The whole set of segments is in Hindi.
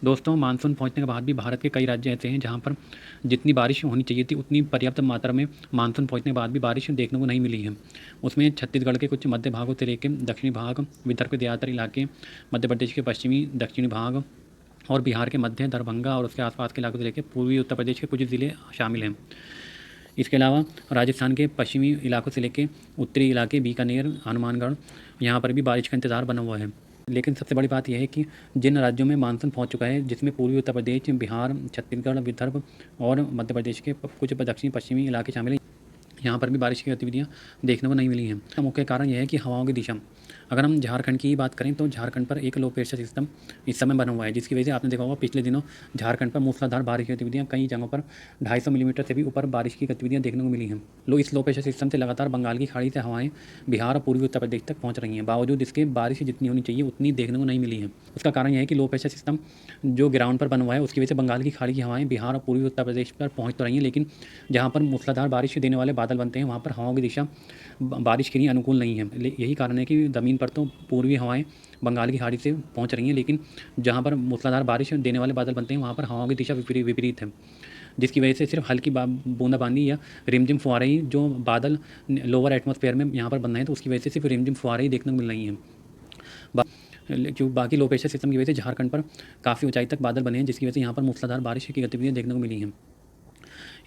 दोस्तों, मानसून पहुंचने के बाद भी भारत के कई राज्य ऐसे हैं जहां पर जितनी बारिश होनी चाहिए थी उतनी पर्याप्त मात्रा में मानसून पहुंचने के बाद भी बारिश देखने को नहीं मिली है। उसमें छत्तीसगढ़ के कुछ मध्य भागों से लेकर दक्षिणी भाग, विदर्भ के ज़्यादातर इलाके, मध्य प्रदेश के पश्चिमी दक्षिणी भाग और बिहार के मध्य, दरभंगा और उसके आसपास के इलाकों से लेकर पूर्वी उत्तर प्रदेश के कुछ ज़िले शामिल हैं। इसके अलावा राजस्थान के पश्चिमी इलाकों से लेकर उत्तरी इलाके, बीकानेर, हनुमानगढ़, यहाँ पर भी बारिश का इंतज़ार बना हुआ है। लेकिन सबसे बड़ी बात यह है कि जिन राज्यों में मानसून पहुंच चुका है, जिसमें पूर्वी उत्तर प्रदेश, बिहार, छत्तीसगढ़, विदर्भ और मध्य प्रदेश के कुछ दक्षिणी पश्चिमी इलाके शामिल हैं, यहाँ पर भी बारिश की गतिविधियाँ देखने को नहीं मिली हैं। इसका मुख्य कारण यह है कि हवाओं की दिशा। अगर हम झारखंड की ही बात करें तो झारखंड पर एक लो प्रेशर सिस्टम इस समय बना हुआ है, जिसकी वजह से आपने देखा होगा पिछले दिनों झारखंड पर मूसलाधार बारिश की गतिविधियाँ, कई जगहों पर 250 मिलीमीटर से भी ऊपर बारिश की गतिविधियाँ देखने को मिली हैं। इस लो प्रेशर सिस्टम से लगातार बंगाल की खाड़ी से हवाएं बिहार और पूर्वी उत्तर प्रदेश तक पहुँच रही हैं। बावजूद इसके बारिश जितनी होनी चाहिए उतनी देखने को नहीं मिली है। उसका कारण यह है कि लो प्रेशर सिस्टम जो ग्राउंड पर बना हुआ है उसकी वजह से बंगाल की खाड़ी की हवाएं बिहार और पूर्वी उत्तर प्रदेश पर पहुँच तो रही हैं, लेकिन जहाँ पर मूसलाधार बारिश देने वाले बादल बनते हैं वहाँ पर हवाओं की दिशा बारिश के लिए अनुकूल नहीं है। यही कारण है कि ज़मीन पर तो पूर्वी हवाएं बंगाल की खाड़ी से पहुंच रही हैं, लेकिन जहां पर मूसलाधार बारिश देने वाले बादल बनते हैं वहां पर हवाओं की दिशा विपरीत है, जिसकी वजह से सिर्फ हल्की बूंदाबांदी या रिमझिम फुहारें ही, जो बादल लोअर एटमॉस्फेयर में यहाँ पर बन रहे हैं तो उसकी वजह से सिर्फ रिमझिम फुहारें ही देखने को मिल रही हैं। जो बाकी लो प्रेशर सिस्टम की वजह से झारखंड पर काफ़ी ऊंचाई तक बादल बने हैं, जिसकी वजह से यहाँ पर मूसलाधार बारिश की गतिविधियाँ देखने को मिली हैं।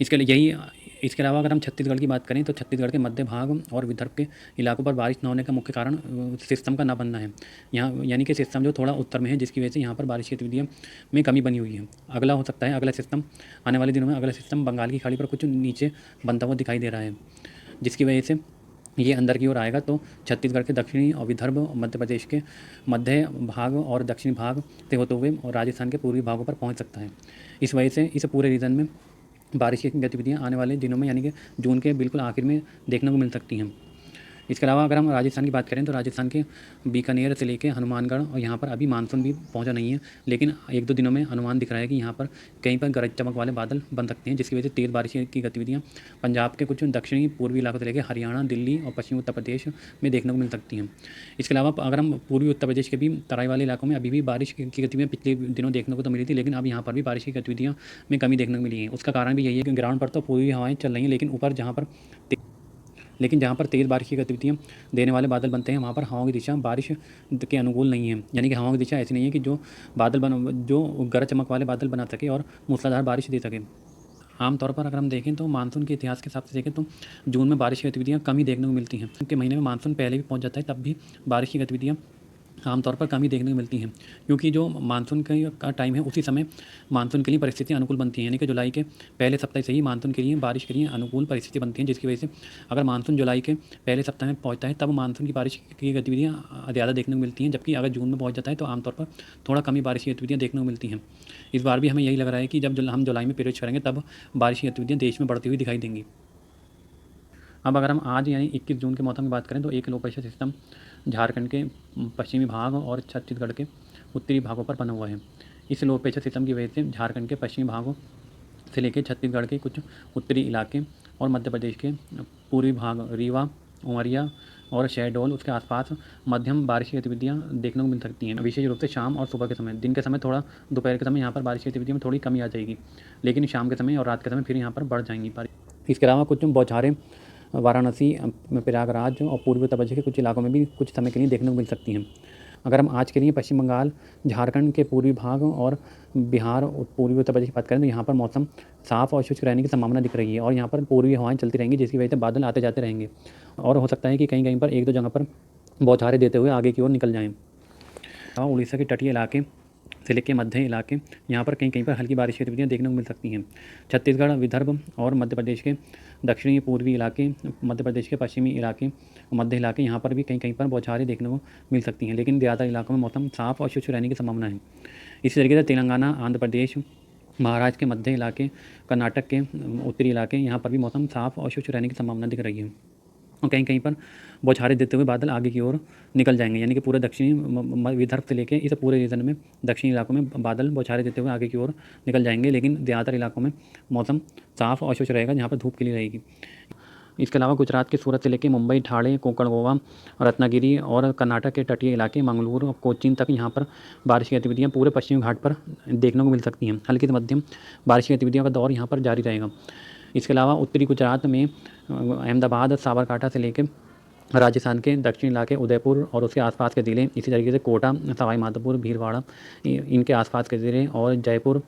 इसके अलावा अगर हम छत्तीसगढ़ की बात करें तो छत्तीसगढ़ के मध्य भाग और विदर्भ के इलाकों पर बारिश न होने का मुख्य कारण सिस्टम का ना बनना है। यहाँ यानी कि सिस्टम जो थोड़ा उत्तर में है, जिसकी वजह से यहाँ पर बारिश की गतिविधियों में कमी बनी हुई है। अगला हो सकता है अगला सिस्टम आने वाले दिनों में अगला सिस्टम बंगाल की खाड़ी पर कुछ नीचे बनता हुआ दिखाई दे रहा है, जिसकी वजह से ये अंदर की ओर आएगा तो छत्तीसगढ़ के दक्षिणी और विदर्भ और मध्य प्रदेश के मध्य भाग और दक्षिणी भाग से होते हुए और राजस्थान के पूर्वी भागों पर पहुंच सकता है। इस वजह से इस पूरे रीजन में बारिश की गतिविधियाँ आने वाले दिनों में यानी कि जून के बिल्कुल आखिर में देखने को मिल सकती हैं। इसके अलावा अगर हम राजस्थान की बात करें तो राजस्थान के बीकानेर से लेकर हनुमानगढ़ और यहाँ पर अभी मानसून भी पहुँचा नहीं है, लेकिन 1-2 दिनों में अनुमान दिख रहा है कि यहाँ पर कहीं पर गरज चमक वाले बादल बन सकते हैं, जिसकी वजह से तेज़ बारिश की गतिविधियाँ पंजाब के कुछ दक्षिणी पूर्वी इलाकों से लेकर हरियाणा, दिल्ली और पश्चिमी उत्तर प्रदेश में देखने को मिल सकती हैं। इसके अलावा अगर हम पूर्वी उत्तर प्रदेश के भी तराई वाले इलाकों में अभी भी बारिश की गतिविधियाँ पिछले दिनों देखने को तो मिली थी, लेकिन अब यहाँ पर भी बारिश की गतिविधियाँ में कमी देखने को मिली है। उसका कारण भी यही है कि ग्राउंड पर तो पूर्वी हवाएँ चल रही हैं, लेकिन जहाँ पर तेज़ बारिश की गतिविधियाँ देने वाले बादल बनते हैं वहाँ पर हवाओं की दिशा बारिश के अनुकूल नहीं है। यानी कि हवाओं की दिशा ऐसी नहीं है कि जो गरज चमक वाले बादल बना सके और मूसलाधार बारिश दे सके। आमतौर पर अगर हम देखें तो मानसून के इतिहास के हिसाब से देखें तो जून में बारिश की गतिविधियाँ कम ही देखने को मिलती हैं। के महीने में मानसून पहले भी पहुँच जाता है, तब भी बारिश की गतिविधियाँ आमतौर पर कम ही देखने को मिलती हैं, क्योंकि जो मानसून का टाइम है उसी समय मानसून के लिए परिस्थितियाँ अनुकूल बनती हैं। यानी कि जुलाई के पहले सप्ताह से ही मानसून के लिए बारिश के लिए अनुकूल परिस्थिति बनती हैं, जिसकी वजह से अगर मानसून जुलाई के पहले सप्ताह में पहुँचता है तब मानसून की बारिश की गतिविधियाँ ज़्यादा देखने को मिलती हैं, जबकि अगर जून में पहुँच जाता है तो आमतौर पर थोड़ा कम ही बारिश की गतिविधियाँ देखने को मिलती हैं। इस बार भी हमें यही लग रहा है कि जब हम जुलाई में प्रवेश करेंगे तब बारिश की गतिविधियाँ देश में बढ़ती हुई दिखाई देंगी। अब अगर हम आज यानी 21 जून के मौसम की बात करें तो एक लो प्रेशर सिस्टम झारखंड के पश्चिमी भाग और छत्तीसगढ़ के उत्तरी भागों पर बना हुआ है। इस लो प्रेशर सिस्टम की वजह से झारखंड के पश्चिमी भागों से लेकर छत्तीसगढ़ के कुछ उत्तरी इलाके और मध्य प्रदेश के पूर्वी भाग, रीवा, उमरिया और शहडोल उसके आसपास मध्यम बारिश की गतिविधियाँ देखने को मिल सकती हैं, विशेष रूप से शाम और सुबह के समय। दिन के समय थोड़ा दोपहर के समय यहाँ पर बारिश की गतिविधियों में थोड़ी कमी आ जाएगी, लेकिन शाम के समय और रात के समय फिर यहाँ पर बढ़ जाएंगी बारिश। इसके अलावा कुछ बौछारें वाराणसी, प्रयागराज और पूर्वी उत्तर प्रदेश के कुछ इलाकों में भी कुछ समय के लिए देखने को मिल सकती हैं। अगर हम आज के लिए पश्चिम बंगाल, झारखंड के पूर्वी भाग और बिहार और पूर्वी उत्तर प्रदेश की बात करें तो यहाँ पर मौसम साफ और शुष्क रहने की संभावना दिख रही है और यहाँ पर पूर्वी हवाएं चलती रहेंगी, जिसकी वजह से बादल आते जाते रहेंगे और हो सकता है कि कहीं कहीं पर 1-2 जगह पर बौछारें देते हुए आगे की ओर निकल जाएँ। उड़ीसा के तटीय इलाके से लेकर मध्य इलाके यहाँ पर कहीं कहीं पर हल्की बारिश की गतिविधियाँ देखने को मिल सकती हैं। छत्तीसगढ़, विदर्भ और मध्य प्रदेश के दक्षिणी पूर्वी इलाके, मध्य प्रदेश के पश्चिमी इलाके, मध्य इलाके यहाँ पर भी कहीं कहीं पर बौछारें देखने को मिल सकती हैं, लेकिन ज़्यादातर इलाकों में मौसम साफ और शुष्क रहने की संभावना है। इसी तरीके से तेलंगाना, आंध्र प्रदेश, महाराष्ट्र के मध्य इलाके, कर्नाटक के उत्तरी इलाके यहाँ पर भी मौसम साफ और शुष्क रहने की संभावना दिख रही है और कहीं कहीं पर बौछारें देते हुए बादल आगे की ओर निकल जाएंगे। यानी कि पूरे दक्षिणी विदर्भ से लेकर इस पूरे रीजन में दक्षिणी इलाकों में बादल बौछारें देते हुए आगे की ओर निकल जाएंगे, लेकिन ज़्यादातर इलाकों में मौसम साफ और शुष्क रहेगा जहाँ पर धूप खिली रहेगी। इसके अलावा गुजरात के सूरत से लेकर मुंबई, ठाणे, कोंकण, गोवा, रत्नागिरी और कर्नाटक के तटीय इलाके, मंगलुरु और कोचीन तक यहाँ पर बारिश की गतिविधियाँ पूरे पश्चिमी घाट पर देखने को मिल सकती हैं। हल्की से मध्यम बारिश की गतिविधियों का दौर यहाँ पर जारी रहेगा। इसके अलावा उत्तरी गुजरात में अहमदाबाद, साबरकांठा से लेकर राजस्थान के दक्षिणी इलाके, उदयपुर और उसके आसपास के ज़िले, इसी तरीके से कोटा, सवाई माधोपुर, भीलवाड़ा, इनके आसपास के ज़िले और जयपुर,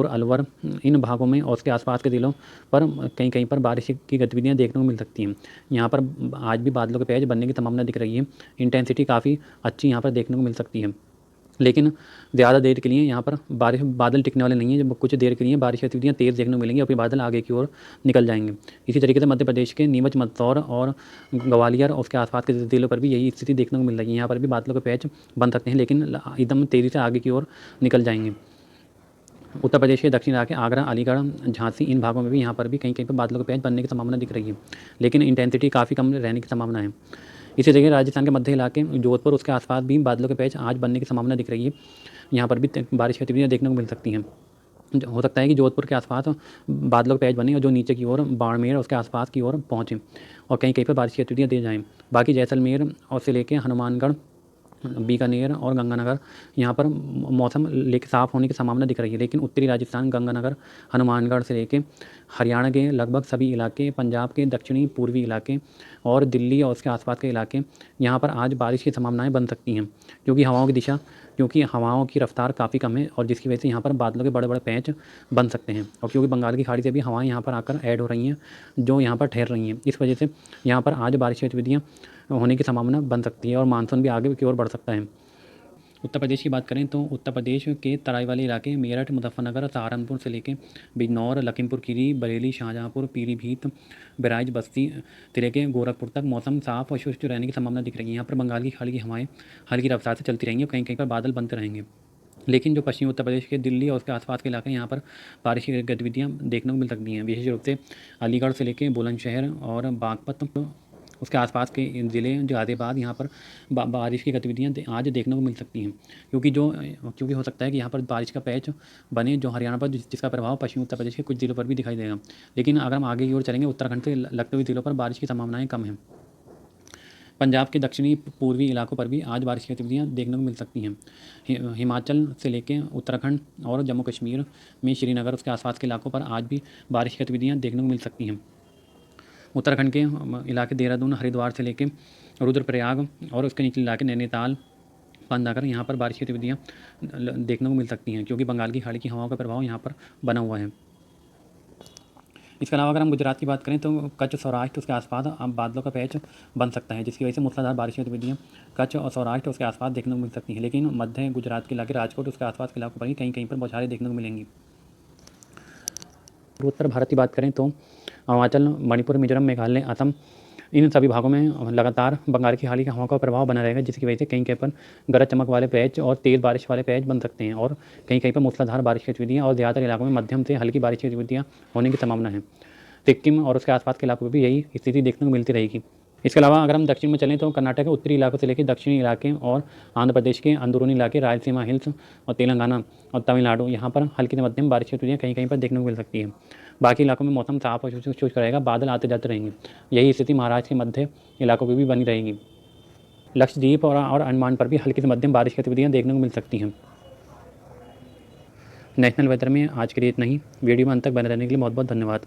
अलवर, इन भागों में और उसके आसपास के ज़िलों पर कहीं कहीं पर बारिश की गतिविधियां देखने को मिल सकती हैं। यहाँ पर आज भी बादलों के पैच बनने की संभावना दिख रही है। इंटेंसिटी काफ़ी अच्छी यहाँ पर देखने को मिल सकती है, लेकिन ज़्यादा देर के लिए यहाँ पर बादल टिकने वाले नहीं हैं। जब कुछ देर के लिए बारिश की गतिविधियाँ तेज़ देखने को मिलेंगी और फिर बादल आगे की ओर निकल जाएंगे। इसी तरीके से मध्य प्रदेश के नीमच, मंदसौर और ग्वालियर और उसके आसपास के ज़िलों पर भी यही स्थिति देखने को मिल रही है। यहाँ पर भी बादलों के पैच बन सकते हैं, लेकिन एकदम तेज़ी से आगे की ओर निकल जाएंगे। उत्तर प्रदेश के दक्षिण इलाके, आगरा, अलीगढ़, झांसी, इन भागों में भी यहाँ पर भी कहीं कहीं पर बादलों के पैच बनने की संभावना दिख रही है, लेकिन इंटेंसिटी काफ़ी कम रहने की संभावना है। इसी जगह राजस्थान के मध्य इलाके, जोधपुर, उसके आसपास भी बादलों के पैच आज बनने की संभावना दिख रही है। यहाँ पर भी बारिश की गतिविधियाँ देखने को मिल सकती हैं। हो सकता है कि जोधपुर के आसपास बादलों के पैच बने और जो नीचे की ओर बाड़मेर और उसके आसपास की ओर पहुँचें और कहीं कहीं पर बारिश की गतिविधियाँ दे जाएँ। बाकी जैसलमेर और से लेकर हनुमानगढ़, बीकानेर और गंगानगर, यहाँ पर मौसम लेके साफ़ होने की संभावना दिख रही है, लेकिन उत्तरी राजस्थान, गंगानगर, हनुमानगढ़ से लेके हरियाणा के लगभग सभी इलाके, पंजाब के दक्षिणी पूर्वी इलाके और दिल्ली और उसके आसपास के इलाके, यहाँ पर आज बारिश की संभावनाएं बन सकती हैं, क्योंकि हवाओं की रफ्तार काफ़ी कम है और जिसकी वजह से यहाँ पर बादलों के बड़े बड़े पैच बन सकते हैं। और क्योंकि बंगाल की खाड़ी से भी हवाएं यहाँ पर आकर ऐड हो रही हैं, जो यहाँ पर ठहर रही हैं, इस वजह से यहाँ पर आज बारिश की गतिविधियाँ होने की संभावना बन सकती है और मानसून भी आगे की ओर बढ़ सकता है। उत्तर प्रदेश की बात करें तो उत्तर प्रदेश के तराई वाले इलाके, मेरठ, मुजफ्फरनगर, सहारनपुर से लेकर बिजनौर, लखीमपुर खीरी, बरेली, शाहजहाँपुर, पीलीभीत, बहराइच, बस्ती से लेकर गोरखपुर तक मौसम साफ और शुष्क रहने की संभावना दिख रही है। यहाँ पर बंगाल की खाड़ी की हवाएं हल्की रफ्तार से चलती रहेंगी और कहीं कहीं पर बादल बनते रहेंगे, लेकिन जो पश्चिमी उत्तर प्रदेश के दिल्ली और उसके आसपास के इलाके, यहाँ पर बारिश की गतिविधियाँ देखने को मिल सकती हैं। विशेष रूप से अलीगढ़ से लेकर बुलंदशहर और बागपत, उसके आसपास के ज़िले, गाज़ियाबाद, यहाँ पर बारिश की गतिविधियाँ आज देखने को मिल सकती हैं, क्योंकि हो सकता है कि यहाँ पर बारिश का पैच बने, जो हरियाणा पर जिसका प्रभाव पश्चिमी उत्तर प्रदेश के कुछ ज़िलों पर भी दिखाई देगा। लेकिन अगर हम आगे की ओर चलेंगे, उत्तराखंड से लगते हुए ज़िलों पर बारिश की संभावनाएँ कम हैं। पंजाब के दक्षिणी पूर्वी इलाकों पर भी आज बारिश की गतिविधियाँ देखने को मिल सकती हैं। हिमाचल से लेकर उत्तराखंड और जम्मू कश्मीर में श्रीनगर, उसके आसपास के इलाकों पर आज भी बारिश की गतिविधियाँ देखने को मिल सकती हैं। उत्तराखंड के इलाके, देहरादून, हरिद्वार से लेकर रुद्रप्रयाग और उसके निचले इलाके, नैनीताल, पांडागर, यहाँ पर बारिश की गतिविधियाँ देखने को मिल सकती हैं, क्योंकि बंगाल की खाड़ी की हवाओं का प्रभाव यहाँ पर बना हुआ है। इसके अलावा अगर हम गुजरात की बात करें तो कच्छ, सौराष्ट्र, उसके आसपास बादलों का पैच बन सकता है, जिसकी वजह से मूसलाधार बारिश की गतिविधियाँ कच्छ और सौराष्ट्र उसके आसपास देखने को मिल सकती हैं, लेकिन मध्य गुजरात के इलाके, राजकोट, उसके आसपास के इलाकों पर ही कहीं कहीं पर बौछारें देखने को मिलेंगी। उत्तर भारत की बात करें तो अरुणाचल, मणिपुर, मिजोरम, मेघालय, असम, इन सभी भागों में लगातार बंगाल की खाड़ी की हवा का प्रभाव बना रहेगा, जिसकी वजह से कहीं कहीं पर गरज चमक वाले पैच और तेज़ बारिश वाले पैच बन सकते हैं और कहीं कहीं पर मूसलाधार बारिश की गतिविधियाँ और ज़्यादातर इलाकों में मध्यम से हल्की बारिश की गतिविधियाँ होने की संभावना है। सिक्किम और उसके आसपास के इलाकों में भी यही स्थिति देखने को मिलती रहेगी। इसके अलावा अगर हम दक्षिण में चलें तो कर्नाटक के उत्तरी इलाकों से लेकर दक्षिणी इलाके और आंध्र प्रदेश के अंदरूनी इलाके, रायलसीमा हिल्स और तेलंगाना और तमिलनाडु, यहाँ पर हल्की से मध्यम बारिश की गतिविधियाँ कहीं कहीं पर देखने को मिल सकती है। बाकी इलाकों में मौसम साफ और शुष्क रहेगा, बादल आते जाते रहेंगे। यही स्थिति महाराष्ट्र के मध्य इलाकों में भी बनी रहेगी। लक्षद्वीप और अंडमान पर भी हल्की से मध्यम बारिश की गतिविधियाँ देखने को मिल सकती हैं। नेशनल वेदर में आज के लिए इतना ही। वीडियो में अंत तक बने रहने के लिए बहुत बहुत धन्यवाद।